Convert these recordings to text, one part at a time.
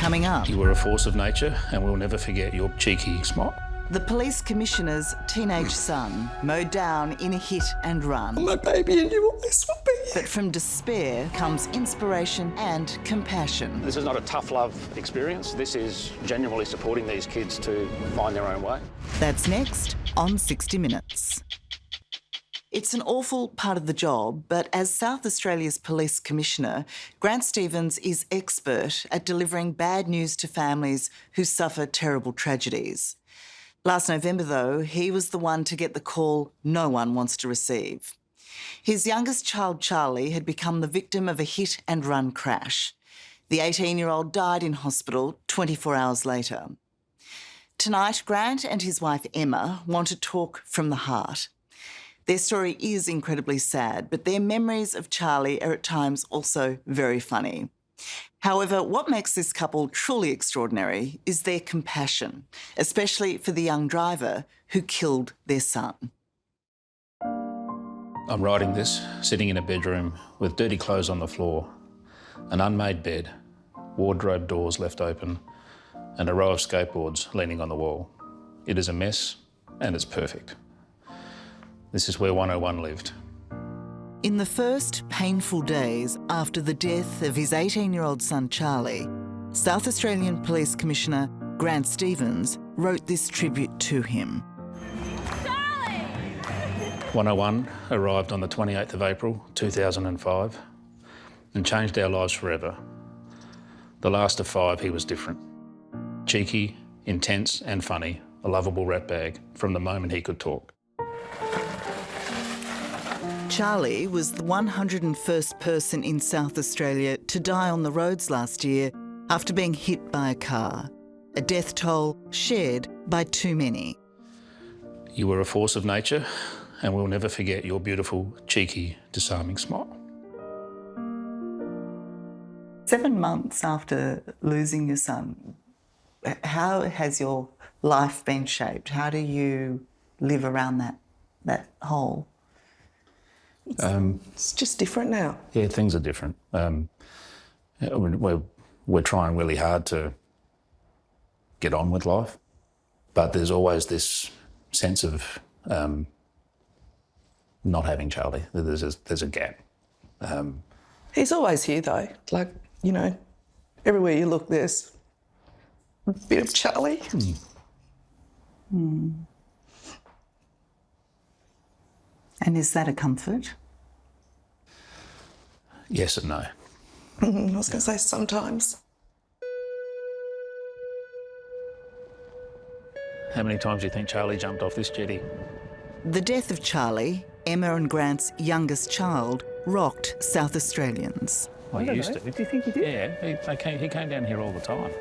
coming up. You were a force of nature, and we'll never forget your cheeky smile. The police commissioner's teenage son mowed down in a hit and run. My baby and you always will be. But from despair comes inspiration and compassion. This is not a tough love experience. This is genuinely supporting these kids to find their own way. That's next on 60 Minutes. It's an awful part of the job, but as South Australia's Police Commissioner, Grant Stevens is expert at delivering bad news to families who suffer terrible tragedies. Last November, though, he was the one to get the call no one wants to receive. His youngest child, Charlie, had become the victim of a hit-and-run crash. The 18-year-old died in hospital 24 hours later. Tonight, Grant and his wife, Emma, want to talk from the heart. Their story is incredibly sad, but their memories of Charlie are at times also very funny. However, what makes this couple truly extraordinary is their compassion, especially for the young driver who killed their son. I'm writing this, sitting in a bedroom with dirty clothes on the floor, an unmade bed, wardrobe doors left open, and a row of skateboards leaning on the wall. It is a mess, and it's perfect. This is where 101 lived. In the first painful days after the death of his 18-year-old son Charlie, South Australian Police Commissioner Grant Stevens wrote this tribute to him. Charlie! 101 arrived on the 28th of April 2005 and changed our lives forever. The last of 5, he was different. Cheeky, intense and funny, a lovable ratbag from the moment he could talk. Charlie was the 101st person in South Australia to die on the roads last year after being hit by a car, a death toll shared by too many. You were a force of nature, and we'll never forget your beautiful, cheeky, disarming smile. 7 months after losing your son, how has your life been shaped? How do you live around that hole? It's just different now. Yeah, things are different. We're trying really hard to get on with life, but there's always this sense of not having Charlie. There's a gap. He's always here though. Like, you know, everywhere you look there's a bit of Charlie. And is that a comfort? Yes and no. I was going to say sometimes. How many times do you think Charlie jumped off this jetty? The death of Charlie, Emma and Grant's youngest child, rocked South Australians. Well, he used to. Do you think he did? Yeah, he came down here all the time.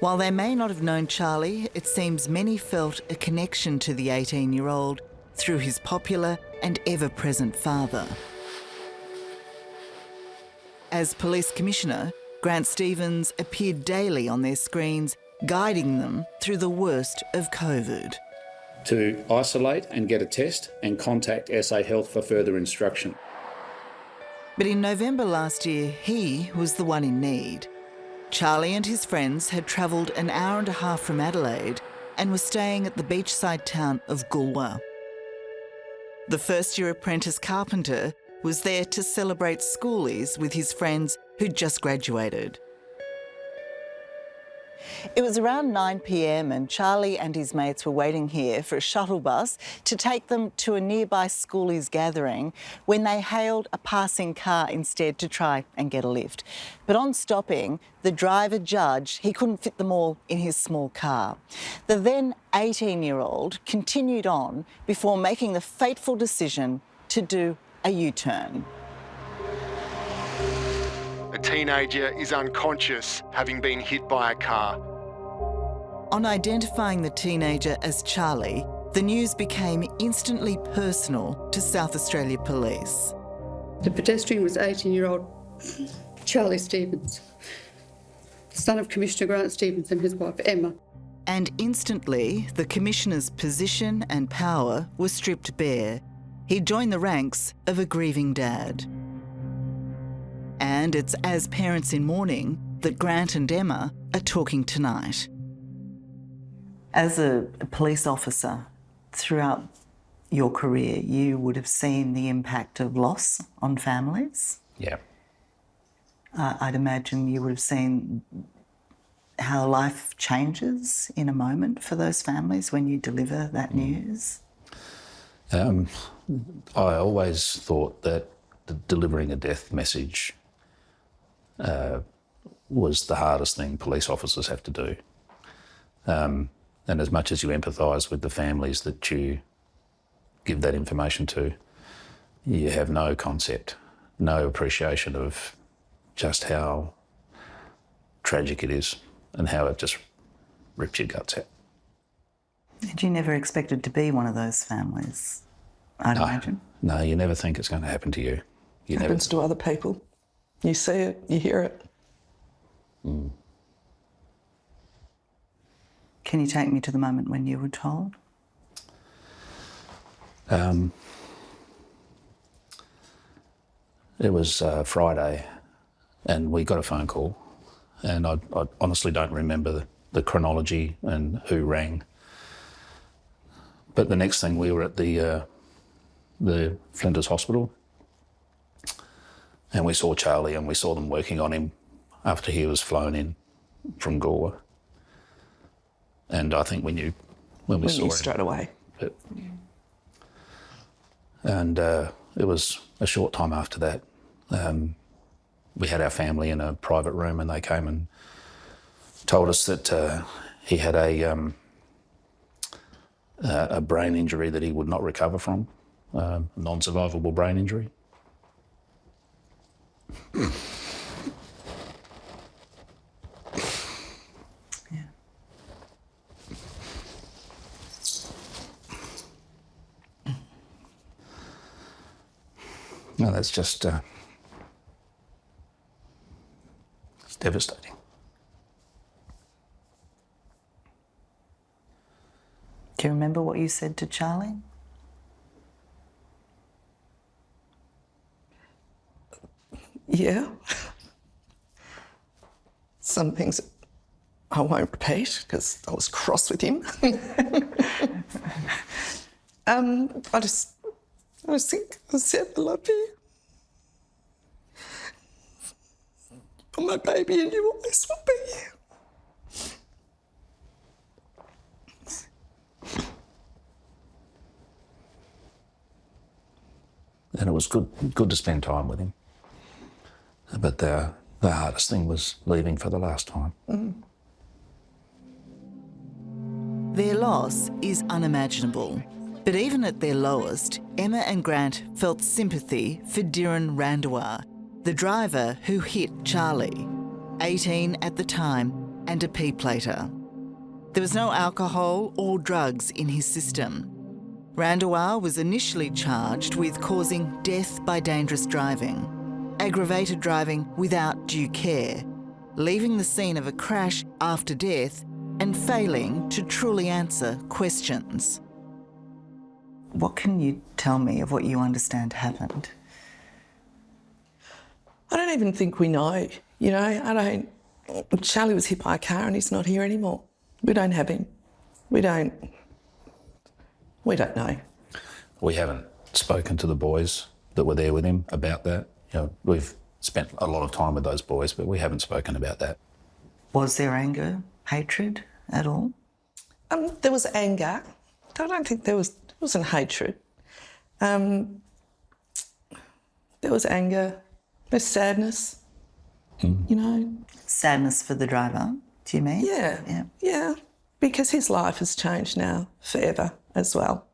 While they may not have known Charlie, it seems many felt a connection to the 18-year-old through his popular and ever-present father. As Police Commissioner, Grant Stevens appeared daily on their screens, guiding them through the worst of COVID. To isolate and get a test and contact SA Health for further instruction. But in November last year, he was the one in need. Charlie and his friends had travelled an hour and a half from Adelaide and were staying at the beachside town of Goolwa. The first-year apprentice carpenter was there to celebrate schoolies with his friends who'd just graduated. It was around 9 p.m. and Charlie and his mates were waiting here for a shuttle bus to take them to a nearby schoolies gathering when they hailed a passing car instead to try and get a lift. But on stopping, the driver judged he couldn't fit them all in his small car. The then 18-year-old continued on before making the fateful decision to do a U-turn. A teenager is unconscious, having been hit by a car. On identifying the teenager as Charlie, the news became instantly personal to South Australia Police. The pedestrian was 18-year-old Charlie Stevens, son of Commissioner Grant Stevens and his wife Emma. And instantly, the Commissioner's position and power were stripped bare. He joined the ranks of a grieving dad. And it's as parents in mourning that Grant and Emma are talking tonight. As a police officer, throughout your career, you would have seen the impact of loss on families. Yeah. I'd imagine you would have seen how life changes in a moment for those families when you deliver that news. I always thought that delivering a death message was the hardest thing police officers have to do. And as much as you empathise with the families that you give that information to, you have no concept, no appreciation of just how tragic it is and how it just rips your guts out. Did you never expected to be one of those families, I'd imagine? No, you never think it's going to happen to you. It happens to other people. You see it, you hear it. Mm. Can you take me to the moment when you were told? It was Friday and we got a phone call, and I honestly don't remember the chronology and who rang. But the next thing, we were at the Flinders Hospital, and we saw Charlie and we saw them working on him after he was flown in from Gore. And I think we knew when we saw him straight away. And it was a short time after that. We had our family in a private room, and they came and told us that he had a brain injury that he would not recover from, a non-survivable brain injury. Yeah. No, that's just it's devastating. Do you remember what you said to Charlie? Yeah. Some things I won't repeat because I was cross with him. I just think I said I love you. You're my baby and you always will be. And it was good to spend time with him. But the hardest thing was leaving for the last time. Mm. Their loss is unimaginable. But even at their lowest, Emma and Grant felt sympathy for Diran Randawar, the driver who hit Charlie, 18 at the time and a P-plater. There was no alcohol or drugs in his system. Randawar was initially charged with causing death by dangerous driving, aggravated driving without due care, leaving the scene of a crash after death and failing to truly answer questions. What can you tell me of what you understand happened? I don't even think we know, you know, Charlie was hit by a car and he's not here anymore. We don't have him. We don't know. We haven't spoken to the boys that were there with him about that. You know, we've spent a lot of time with those boys, but we haven't spoken about that. Was there anger, hatred at all? There was anger. I don't think there wasn't hatred. There was anger. There's sadness, you know. Sadness for the driver, do you mean? Yeah. Because his life has changed now forever as well.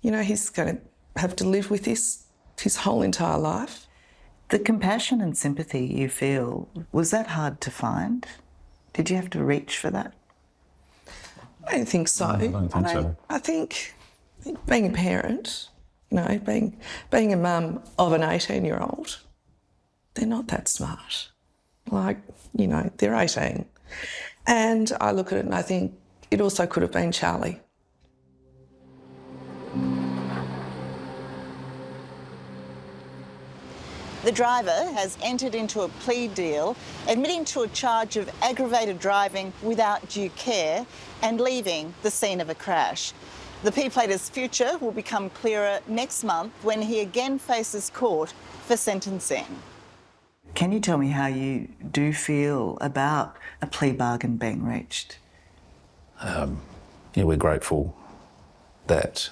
You know, he's going to have to live with this his whole entire life. The compassion and sympathy you feel, was that hard to find? Did you have to reach for that? I don't think so. I don't think so. I think being a parent, you know, being a mum of an 18-year-old, they're not that smart. Like, you know, they're 18. And I look at it and I think it also could have been Charlie. The driver has entered into a plea deal, admitting to a charge of aggravated driving without due care and leaving the scene of a crash. The P-Plater's future will become clearer next month when he again faces court for sentencing. Can you tell me how you do feel about a plea bargain being reached? We're grateful that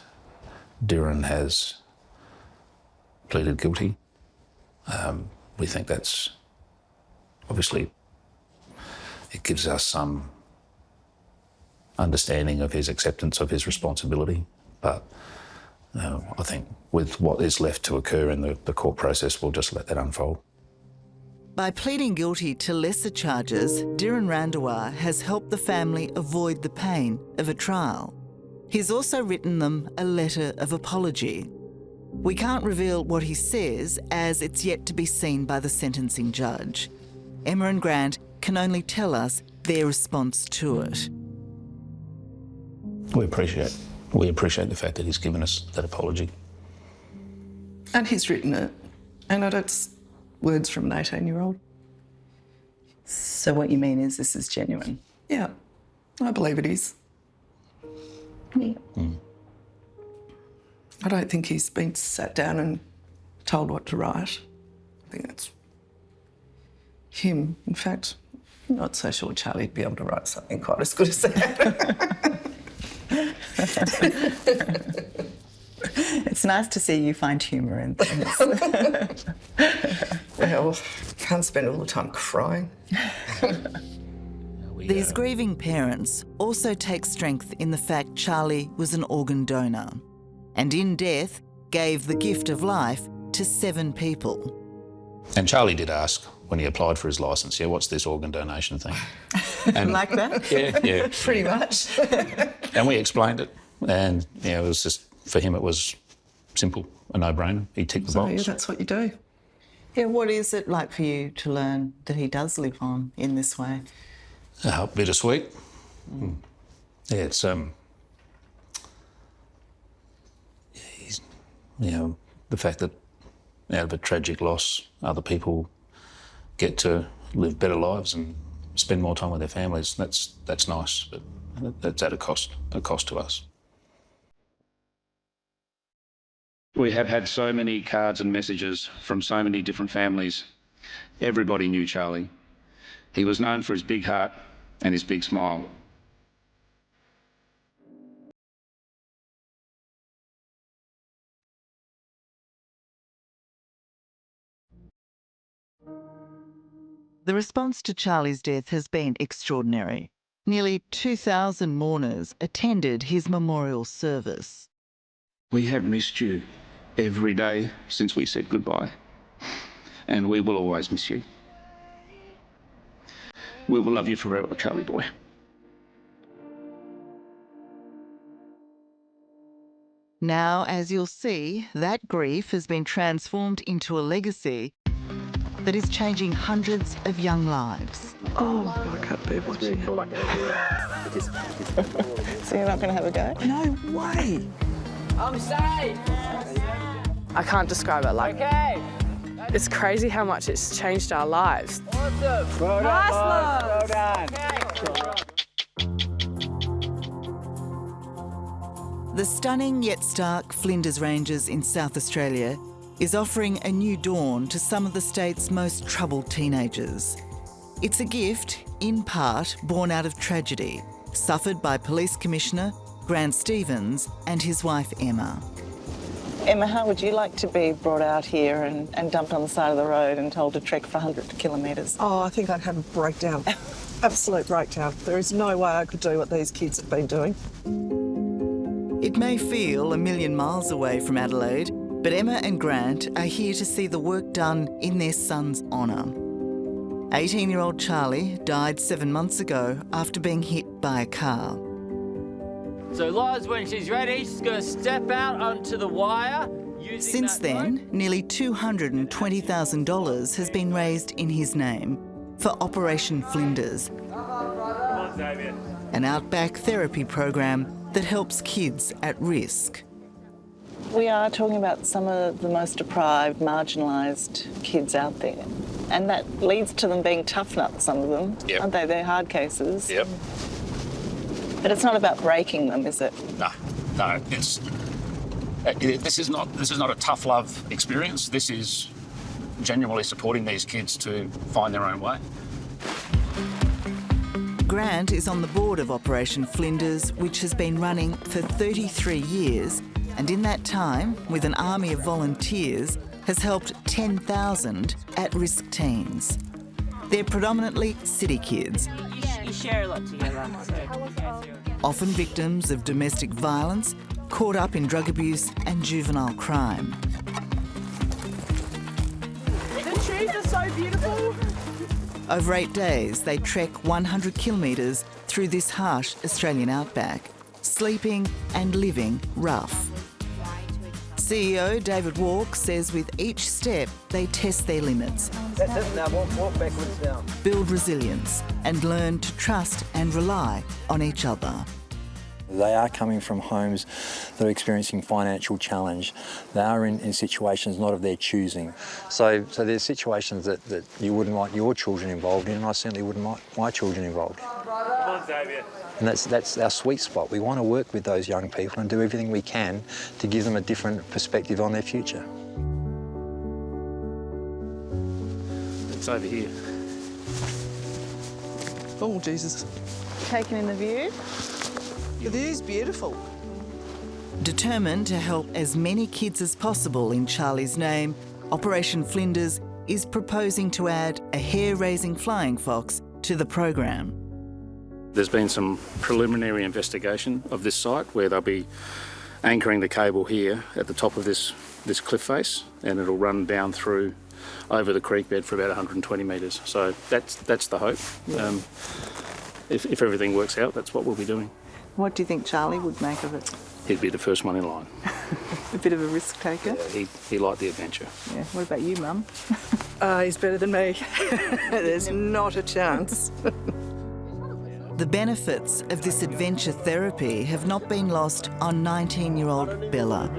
Duran has pleaded guilty. We think that's obviously, it gives us some understanding of his acceptance of his responsibility. But I think with what is left to occur in the court process, we'll just let that unfold. By pleading guilty to lesser charges, Dhiren Randhawa has helped the family avoid the pain of a trial. He's also written them a letter of apology. We can't reveal what he says as it's yet to be seen by the sentencing judge. Emma and Grant can only tell us their response to it. We appreciate the fact that he's given us that apology. And he's written it, and it's words from an 18-year-old. So what you mean is this is genuine? Yeah, I believe it is. Yeah. I don't think he's been sat down and told what to write. I think that's him. In fact, I'm not so sure Charlie'd be able to write something quite as good as that. It's nice to see you find humour in things. Well, can't spend all the time crying. These grieving parents also take strength in the fact Charlie was an organ donor and in death gave the gift of life to 7 people. And Charlie did ask when he applied for his licence, what's this organ donation thing? And Like that? Yeah. Pretty much. And we explained it, and it was just, for him it was simple, a no-brainer. He ticked the box. Yeah, that's what you do. Yeah, what is it like for you to learn that he does live on in this way? Bittersweet. Yeah, it's the fact that out of a tragic loss, other people get to live better lives and spend more time with their families. That's nice, but that's at a cost to us. We have had so many cards and messages from so many different families. Everybody knew Charlie. He was known for his big heart and his big smile. The response to Charlie's death has been extraordinary. Nearly 2,000 mourners attended his memorial service. We have missed you every day since we said goodbye, and we will always miss you. We will love you forever, Charlie boy. Now, as you'll see, that grief has been transformed into a legacy that is changing hundreds of young lives. Oh, I can't bear watching it. So you're not going to have a go? No way. I'm safe. I can't describe it. Okay. It's crazy how much it's changed our lives. Awesome. Well done. The stunning yet stark Flinders Ranges in South Australia is offering a new dawn to some of the state's most troubled teenagers. It's a gift, in part, born out of tragedy, suffered by Police Commissioner Grant Stevens and his wife Emma. Emma, how would you like to be brought out here and dumped on the side of the road and told to trek for 100 kilometres? Oh, I think I'd have a breakdown. Absolute breakdown. There is no way I could do what these kids have been doing. It may feel a million miles away from Adelaide, but Emma and Grant are here to see the work done in their son's honour. 18-year-old Charlie died 7 months ago after being hit by a car. So Liz, when she's ready, she's going to step out onto the wire. Since then, nearly $220,000 has been raised in his name for Operation Flinders, an outback therapy program that helps kids at risk. We are talking about some of the most deprived, marginalised kids out there. And that leads to them being tough nuts, some of them, aren't they? They're hard cases. Yep. But it's not about breaking them, is it? No, this is not a tough love experience. This is genuinely supporting these kids to find their own way. Grant is on the board of Operation Flinders, which has been running for 33 years, and in that time, with an army of volunteers, has helped 10,000 at-risk teens. They're predominantly city kids, You share a lot together. often victims of domestic violence, caught up in drug abuse and juvenile crime. The trees are so beautiful. Over 8 days, they trek 100 kilometres through this harsh Australian outback, sleeping and living rough. CEO David Walk says with each step, they test their limits, That's it now, walk backwards now. build resilience and learn to trust and rely on each other. They are coming from homes that are experiencing financial challenge. They are in situations not of their choosing. So there's situations that you wouldn't want your children involved in, and I certainly wouldn't want my children involved in. Come on, Xavier. And that's our sweet spot. We want to work with those young people and do everything we can to give them a different perspective on their future. It's over here. Oh, Jesus. Taking in the view. The view's beautiful. Determined to help as many kids as possible in Charlie's name, Operation Flinders is proposing to add a hair-raising flying fox to the program. There's been some preliminary investigation of this site where they'll be anchoring the cable here at the top of this cliff face, and it'll run down through over the creek bed for about 120 metres. So that's the hope. If everything works out, that's what we'll be doing. What do you think Charlie would make of it? He'd be the first one in line. A bit of a risk taker? Yeah, he liked the adventure. Yeah. What about you, Mum? He's better than me. There's not a chance. The benefits of this adventure therapy have not been lost on 19-year-old Bella.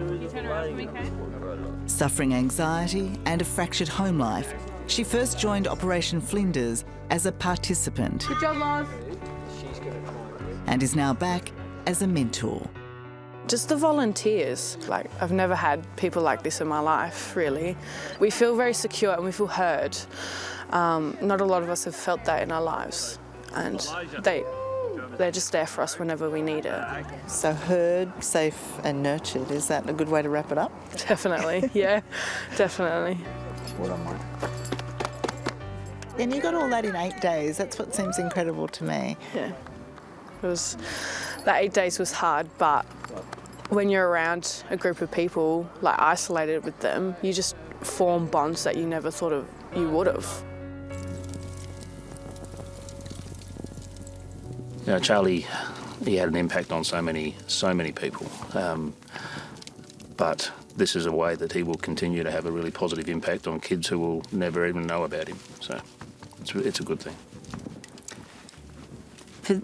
Suffering anxiety and a fractured home life, she first joined Operation Flinders as a participant. Good job, Lars. And is now back as a mentor. Just the volunteers. Like, I've never had people like this in my life, really. We feel very secure and we feel heard. Not a lot of us have felt that in our lives. And they're just there for us whenever we need it. So heard, safe and nurtured, is that a good way to wrap it up? Definitely, yeah, definitely. And you got all that in 8 days. That's what seems incredible to me. Yeah. That 8 days was hard, but when you're around a group of people, like isolated with them, you just form bonds that you never thought of you would have. You know, Charlie, he had an impact on so many people, but this is a way that he will continue to have a really positive impact on kids who will never even know about him. So it's a good thing.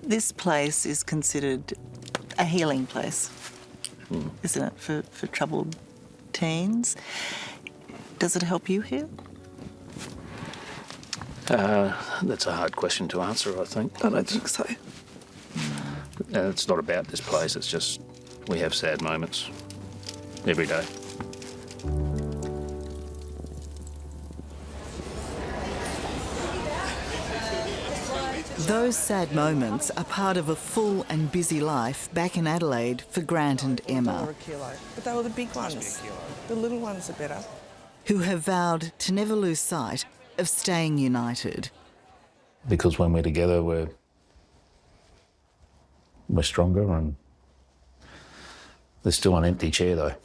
This place is considered a healing place, isn't it, for troubled teens? Does it help you heal? That's a hard question to answer, I think. I don't think so. It's not about this place, it's just we have sad moments every day. Those sad moments are part of a full and busy life back in Adelaide for Grant and Emma, But they were the big ones. The little ones are better. who have vowed to never lose sight of staying united. Because when we're together, we're stronger, and there's still an empty chair though.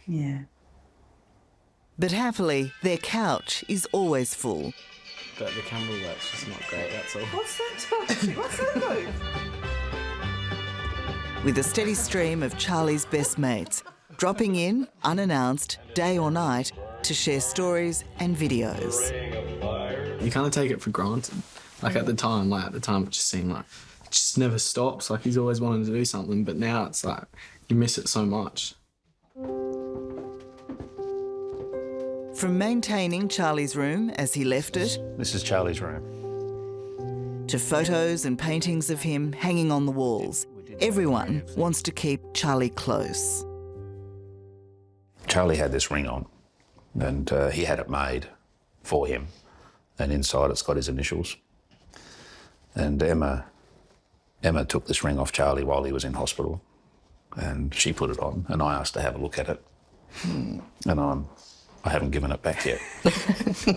Yeah. But happily, their couch is always full. But the camera work's just not great, that's all. What's that? What's that move? With a steady stream of Charlie's best mates, dropping in, unannounced, day or night, to share stories and videos. You kind of take it for granted. Like at the time it just seemed like just never stops. Like, he's always wanting to do something, but now it's like you miss it so much. From maintaining Charlie's room as he left it, This is Charlie's room. to photos and paintings of him hanging on the walls, everyone wants to keep Charlie close. Charlie had this ring on, and he had it made for him, and inside it's got his initials. And Emma took this ring off Charlie while he was in hospital, and she put it on, and I asked to have a look at it. And I haven't given it back yet.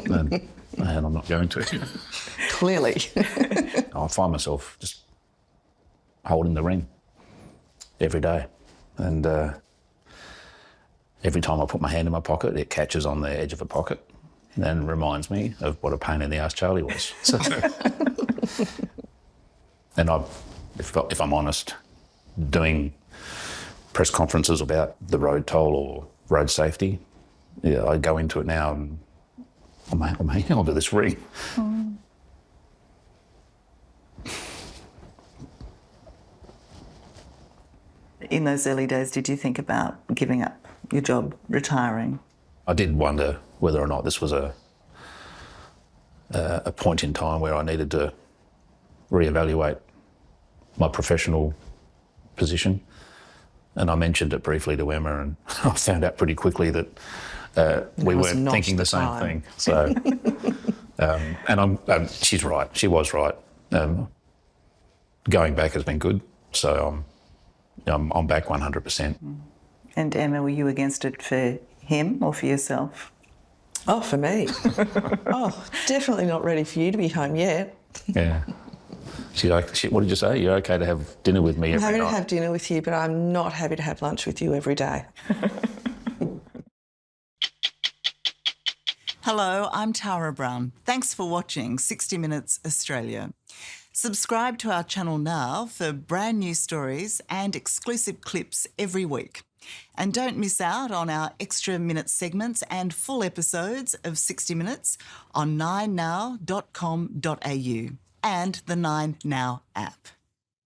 and I'm not going to. Clearly. I find myself just holding the ring every day. And every time I put my hand in my pocket, it catches on the edge of a pocket and reminds me of what a pain in the ass Charlie was. So, and if I'm honest, doing press conferences about the road toll or road safety, yeah, I go into it now and I'm hanging on to this ring. Mm. In those early days, did you think about giving up your job, retiring? I did wonder whether or not this was a point in time where I needed to reevaluate my professional position. And I mentioned it briefly to Emma, and I found out pretty quickly that we weren't thinking the same thing. So, and she's right. She was right. Going back has been good. So I'm back 100%. And Emma, were you against it for him or for yourself? Oh, for me? Oh, definitely not ready for you to be home yet. Yeah. What did you say? You're okay to have dinner with me every night? I'm happy to have dinner with you, but I'm not happy to have lunch with you every day. Hello, I'm Tara Brown. Thanks for watching 60 Minutes Australia. Subscribe to our channel now for brand new stories and exclusive clips every week. And don't miss out on our extra minute segments and full episodes of 60 Minutes on 9now.com.au and the 9Now app.